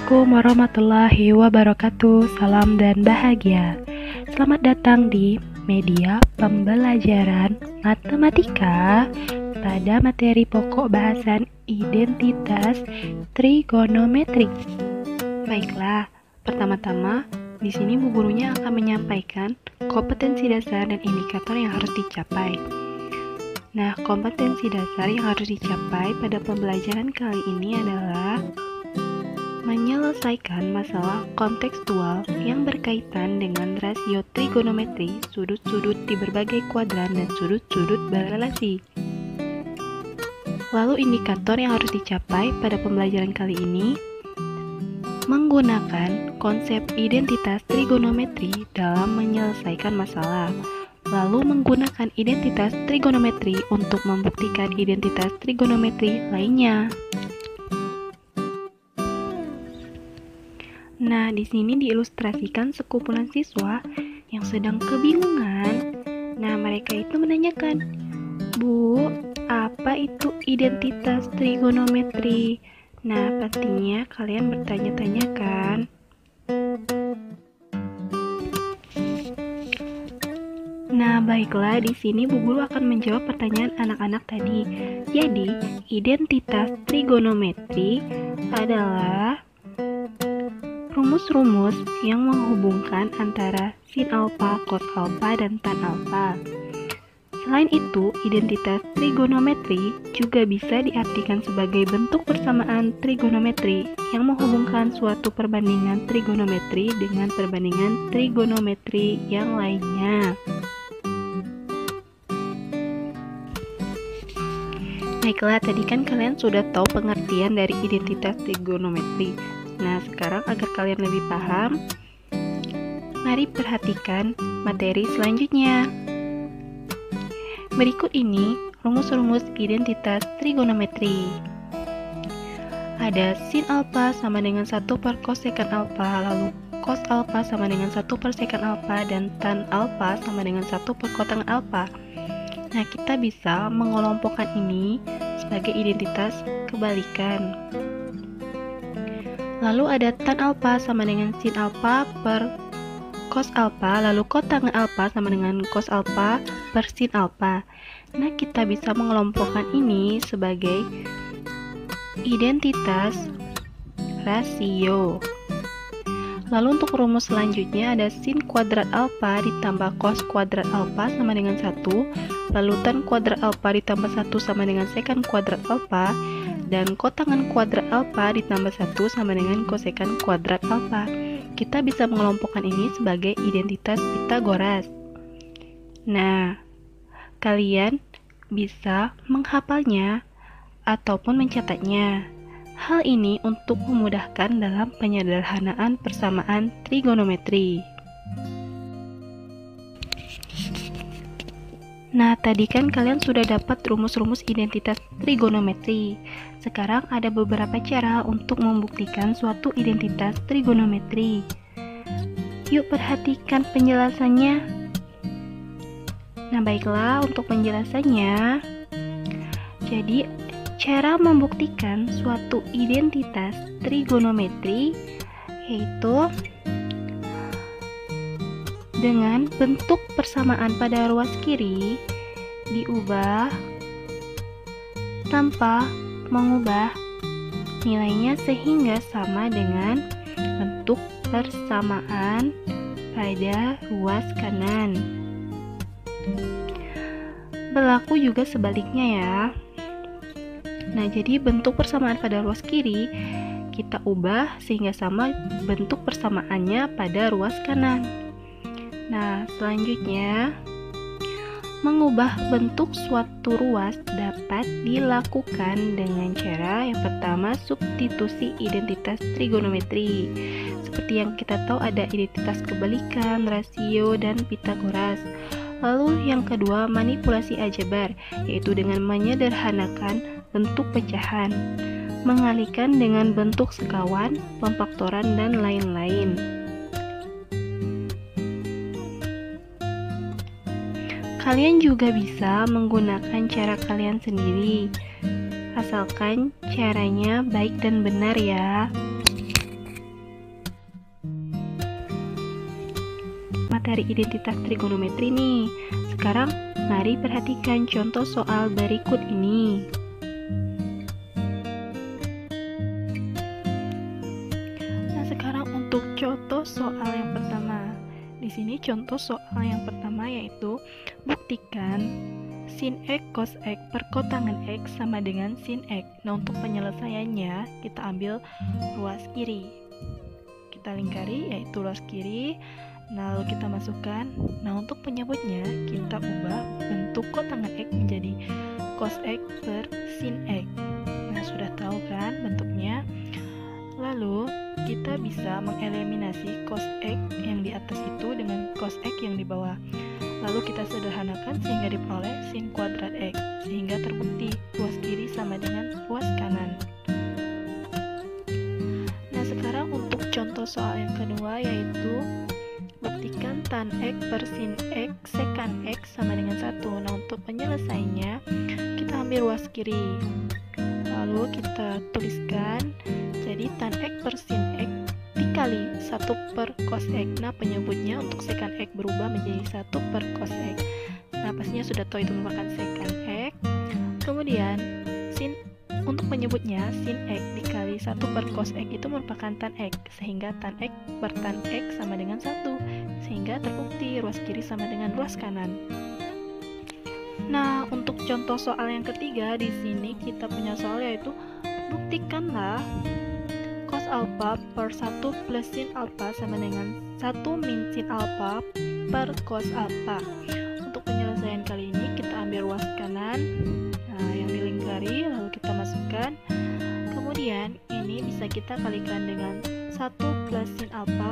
Assalamualaikum warahmatullahi wabarakatuh. Salam dan bahagia. Selamat datang di media pembelajaran matematika pada materi pokok bahasan identitas trigonometri. Baiklah, pertama-tama di sini Bu Gurunya akan menyampaikan kompetensi dasar dan indikator yang harus dicapai. Nah, kompetensi dasar yang harus dicapai pada pembelajaran kali ini adalah menyelesaikan masalah kontekstual yang berkaitan dengan rasio trigonometri, sudut-sudut di berbagai kuadran dan sudut-sudut berrelasi. Lalu indikator yang harus dicapai pada pembelajaran kali ini menggunakan konsep identitas trigonometri dalam menyelesaikan masalah. Lalu menggunakan identitas trigonometri untuk membuktikan identitas trigonometri lainnya. Nah, di sini diilustrasikan sekumpulan siswa yang sedang kebingungan. Nah, mereka itu menanyakan, "Bu, apa itu identitas trigonometri?" Nah, pastinya kalian bertanya-tanya kan? Nah, baiklah, di sini Bu Guru akan menjawab pertanyaan anak-anak tadi. Jadi, identitas trigonometri adalah rumus-rumus yang menghubungkan antara sin alfa, cos alfa, dan tan alfa. Selain itu, identitas trigonometri juga bisa diartikan sebagai bentuk persamaan trigonometri yang menghubungkan suatu perbandingan trigonometri dengan perbandingan trigonometri yang lainnya. Baiklah, tadi kan kalian sudah tahu pengertian dari identitas trigonometri. Nah, sekarang agar kalian lebih paham, mari perhatikan materi selanjutnya. Berikut ini rumus-rumus identitas trigonometri. Ada sin alfa sama dengan 1 per cos sekan alfa, lalu cos alfa sama dengan 1 per sekan alfa, dan tan alfa sama dengan 1 per kotangan alfa. Nah, kita bisa mengelompokkan ini sebagai identitas kebalikan. Lalu ada tan alfa sama dengan sin alfa per cos alfa, lalu kotangan alfa sama dengan cos alfa per sin alfa. Nah, kita bisa mengelompokkan ini sebagai identitas rasio. Lalu untuk rumus selanjutnya ada sin kuadrat alfa ditambah cos kuadrat alfa sama dengan 1, lalu tan kuadrat alfa ditambah 1 sama dengan sekan kuadrat alfa, dan kotangan kuadrat alfa ditambah 1 sama dengan kosekan kuadrat alfa. Kita bisa mengelompokkan ini sebagai identitas Pythagoras. Nah, kalian bisa menghafalnya ataupun mencatatnya. Hal ini untuk memudahkan dalam penyederhanaan persamaan trigonometri. Nah, tadi kan kalian sudah dapat rumus-rumus identitas trigonometri. Sekarang ada beberapa cara untuk membuktikan suatu identitas trigonometri. Yuk perhatikan penjelasannya. Nah, baiklah, untuk penjelasannya. Jadi, cara membuktikan suatu identitas trigonometri yaitu dengan bentuk persamaan pada ruas kiri diubah tanpa mengubah nilainya sehingga sama dengan bentuk persamaan pada ruas kanan. Berlaku juga sebaliknya ya. Nah, jadi bentuk persamaan pada ruas kiri kita ubah sehingga sama bentuk persamaannya pada ruas kanan. Nah, selanjutnya, mengubah bentuk suatu ruas dapat dilakukan dengan cara yang pertama, substitusi identitas trigonometri. Seperti yang kita tahu ada identitas kebalikan, rasio, dan Pythagoras. Lalu yang kedua, manipulasi aljabar, yaitu dengan menyederhanakan bentuk pecahan, mengalihkan dengan bentuk sekawan, pemfaktoran, dan lain-lain. Kalian juga bisa menggunakan cara kalian sendiri, asalkan caranya baik dan benar ya. dari identitas trigonometri nih. Sekarang mari perhatikan contoh soal berikut ini. Nah, sekarang untuk contoh soal yang pertama. Di sini contoh soal yang pertama yaitu buktikan sin X cos X per kotangan X sama dengan sin X. Nah, untuk penyelesaiannya kita ambil ruas kiri. Kita lingkari yaitu ruas kiri, lalu kita masukkan. Nah, untuk penyebutnya kita ubah bentuk kotangan X menjadi cos X per sin X. Nah, sudah tahu kan bentuknya? Lalu kita bisa mengeliminasi cos X yang di atas itu dengan cos X yang di bawah. Lalu kita sederhanakan sehingga diperoleh sin kuadrat X, sehingga terbukti ruas kiri sama dengan ruas kanan. Nah, sekarang untuk contoh soal yang kedua yaitu buktikan tan X per sin X sekan X sama dengan 1. Nah, untuk penyelesaiannya kita ambil ruas kiri. Lalu kita tuliskan jadi tan X per sin X dikali 1 per cos X. Nah, penyebutnya untuk sekan X berubah menjadi 1 per cos X. Nah, pastinya sudah tahu itu merupakan sekan X. Kemudian untuk penyebutnya sin X dikali 1 per cos X itu merupakan tan X, sehingga tan X per tan X sama dengan 1, sehingga terbukti ruas kiri sama dengan ruas kanan. Nah, untuk contoh soal yang ketiga di sini kita punya soal yaitu buktikanlah cos alpha per 1 plus sin alpha sama dengan 1 min sin alpha per cos alpha. Untuk penyelesaian kali ini kita ambil ruas kanan, nah, yang dilingkari, lalu kita masukkan. Kemudian ini bisa kita kalikan dengan 1 plus sin alpha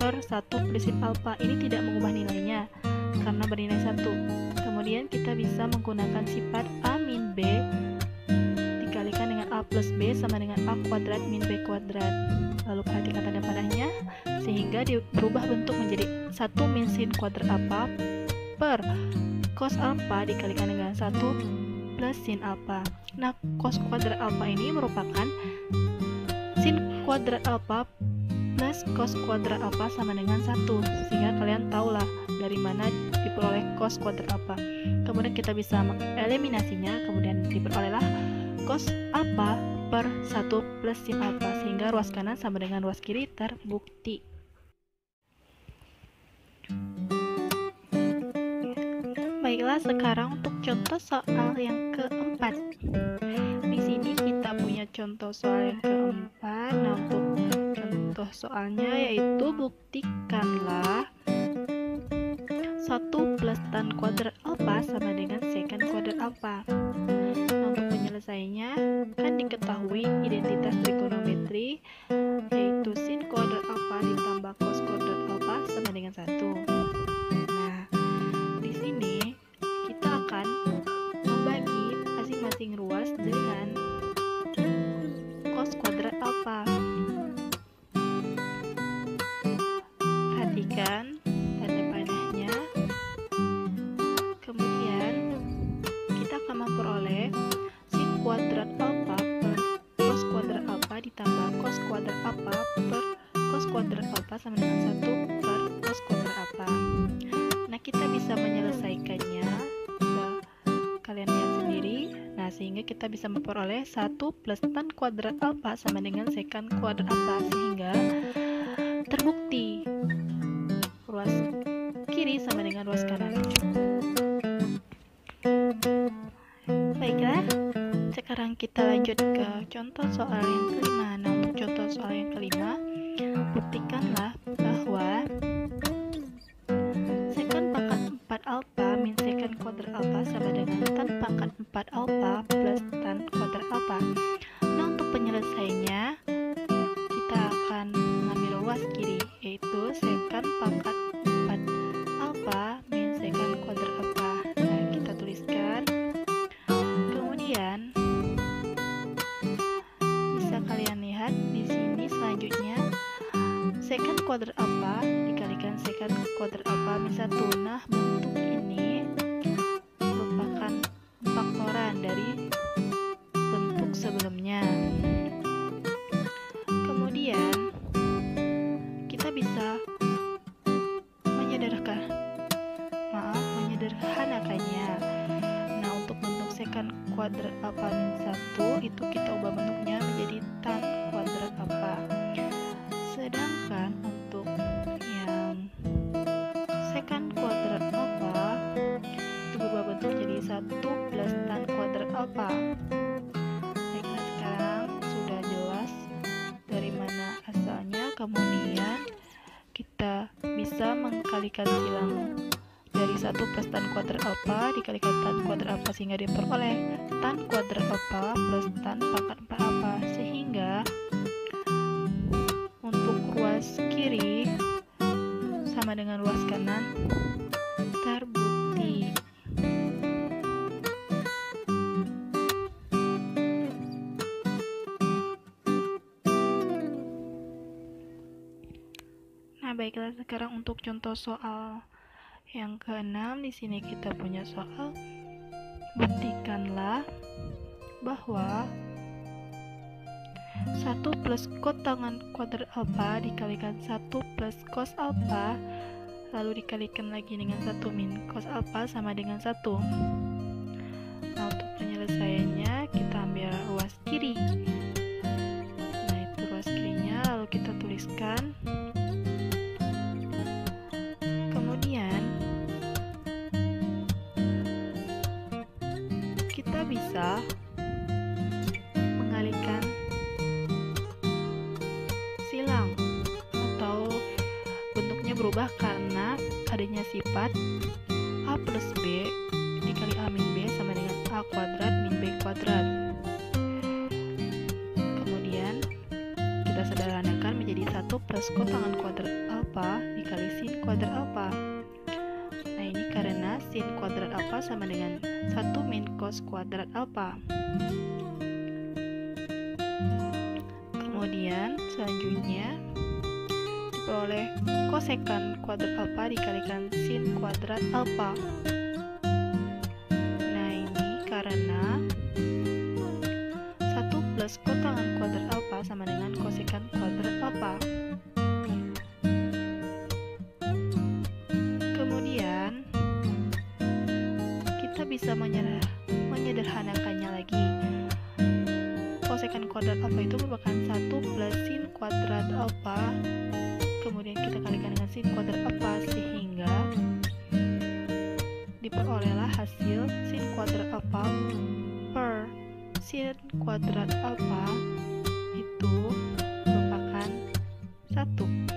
per 1 plus sin alpha. Ini tidak mengubah nilainya karena bernilai 1. Kemudian kita bisa menggunakan sifat A min B dikalikan dengan A plus B sama dengan A kuadrat min B kuadrat. Lalu perhatikan tanda panahnya sehingga berubah bentuk menjadi 1 min sin kuadrat alpha per cos alpha dikalikan dengan 1 plus sin alpha. Nah, cos kuadrat alpha ini merupakan sin kuadrat alpha plus cos kuadrat alpha sama dengan 1, sehingga kalian tahulah dari mana diperoleh cos kuadrat alpha. Kemudian kita bisa mengeliminasinya, kemudian diperolehlah cos alpha per 1 plus sin alpha, sehingga ruas kanan sama dengan ruas kiri terbukti. Baiklah, sekarang untuk contoh soal yang keempat. Di sini kita punya contoh soal yang keempat. Nah, untuk contoh soalnya yaitu buktikanlah 1 plus tan kuadrat alpha sama dengan sekan kuadrat alpha. Nah, untuk penyelesaiannya kan diketahui identitas trigonometri yaitu sin kuadrat alpha ditambah cos kuadrat alpha sama dengan 1. Nah, di sini kita akan membagi masing-masing ruas dengan cos kuadrat alpha. Perhatikan tanda panahnya. Kemudian kita akan memperoleh sin kuadrat alpha per cos kuadrat alpha ditambah cos kuadrat alpha per cos kuadrat alpha sama dengan 1 per cos kuadrat alpha. Nah, kita bisa menyelesaikannya. Kalian lihat sendiri. Nah, sehingga kita bisa memperoleh 1 plus tan kuadrat alpha sama dengan sekan kuadrat alpha, sehingga terbukti ruas kiri sama dengan ruas kanan. Baiklah, sekarang kita lanjut ke contoh soal yang kelima. Nah, untuk contoh soal yang kelima, buktikanlah bahwa sekan pangkat 4 alpha min sekan kuadrat alpha sama dengan tan pangkat 4 alpha plus tan kuadrat alpha. Nah, untuk penyelesaiannya kita akan mengambil ruas kiri yaitu sekan pangkat 4 alpha min sekan kuadrat alpha. Nah, kita tuliskan. Kemudian bisa kalian lihat di sini selanjutnya sekan kuadrat alpha dikalikan sekan kuadrat alpha min 1. Nah, bentuk ini merupakan faktoran dari bentuk sebelumnya. Kemudian kita bisa menyederhanakan kuadrat alfa min 1 itu kita ubah bentuknya menjadi tan kuadrat alfa. Sedangkan untuk yang secant kuadrat alfa itu berubah bentuk jadi 1 plus tan kuadrat alfa. Baiklah, sekarang sudah jelas dari mana asalnya, kemudian kita bisa mengkalikan silang dari 1 plus tan kuadrat alfa dikalikan tan kuadrat alfa sehingga diperoleh tan kuadrat alfa plus tan pangkat 4 alfa, sehingga untuk ruas kiri sama dengan ruas kanan terbukti. Nah, baiklah, sekarang untuk contoh soal yang keenam. Di sini kita punya soal, buktikanlah bahwa 1 plus kotangan kuadrat alfa dikalikan 1 plus cos alfa lalu dikalikan lagi dengan 1 min cos alfa sama dengan 1. Nah, untuk penyelesaiannya kita ambil ruas kiri. Nah, itu ruas kirinya lalu kita tuliskan. Kemudian kita bisa mengalihkan silang atau bentuknya berubah karena adanya sifat A plus B dikali A min B sama dengan A kuadrat min B kuadrat. Kemudian kita sederhanakan menjadi 1 plus kotangan kuadrat alfa dikali sin kuadrat alfa. Nah, ini karena sin kuadrat alfa sama dengan 1 min cos kuadrat alfa. Kemudian selanjutnya diperoleh kosekan kuadrat alfa dikalikan sin kuadrat alfa. Nah, ini karena 1 plus kotangan kuadrat alfa sama dengan kosekan kuadrat alfa. Kemudian kita bisa menyederhanakannya lagi. Kosekan kuadrat alfa itu merupakan 1 plus sin kuadrat alfa, kemudian kita kalikan dengan sin kuadrat alfa sehingga diperolehlah hasil sin kuadrat alfa per sin kuadrat alfa itu merupakan 1.